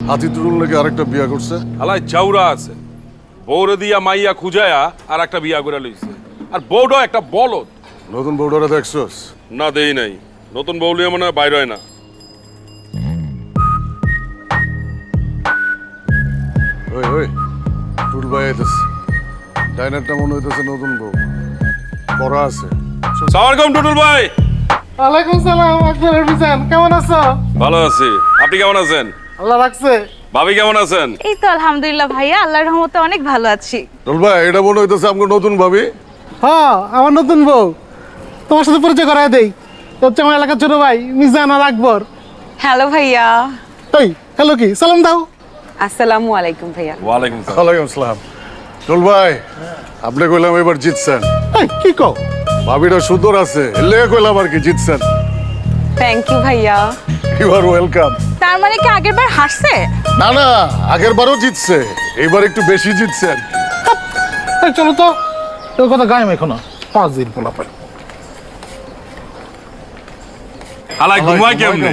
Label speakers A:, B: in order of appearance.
A: হাতিতুরুল নাকি আরেকটা বিয়া করছে।
B: আলাই চাউরা আছে, বউরে দিয়া মাইয়া খুঁজায়া আর একটা বিয়া করে লইছে। আর বউটা একটা বলদ।
A: নতুন বউডারে দেখছস?
B: না দেই নাই, নতুন বউলিয়া মনে হয় বাইর হয় না।
A: ওই ওই টুল ভাই আইতেছে, ডাইনারটা মনে হইতেছে নতুন বউ, পড়া আছে।
B: সালামালাইকুম টুটুল ভাই।
C: ওয়ালাইকুম সালাম। আকবর মিজান, কেমন আছো?
B: ভালো আছি, আপনি কেমন আছেন?
C: আল্লাহ রাখছে।
B: ভাবি কেমন আছেন?
D: এই তো আলহামদুলিল্লাহ ভাইয়া, আল্লাহর রহমতে অনেক ভালো আছি।
A: টুল ভাই এটা মনে হইতেছে আমাকে নতুন ভাবি।
C: হ্যাঁ, আমার নতুন বউ। তোমার সাথে পরিচয় করায় দেই। তো হচ্ছে আমার এলাকার ছোট ভাই মিজান আর আকবর।
D: হ্যালো ভাইয়া।
C: এই হ্যালো, কি সালাম দাও।
D: আসসালামু আলাইকুম ভাইয়া।
B: ওয়ালাইকুম সালাম।
A: ওয়ালাইকুম আসসালাম। টুল ভাই আপনি কইলাম এবার জিতছেন।
C: এই কি কও?
A: ভাবিটা সুন্দর আছে, এলে কইলাম আর কি জিতছেন।
D: থ্যাংক ইউ ভাইয়া।
A: You are welcome.
D: তার মানে কি আগের বার হাসছে?
A: না না, আগের বারও জিতছে, এইবার একটু বেশি জিতছেন।
C: এই চলো তো, তোর কথা গায়ে মেখো না। 5 দিন পোলা পাই।
B: আলাই ঘুমায় কেমনে?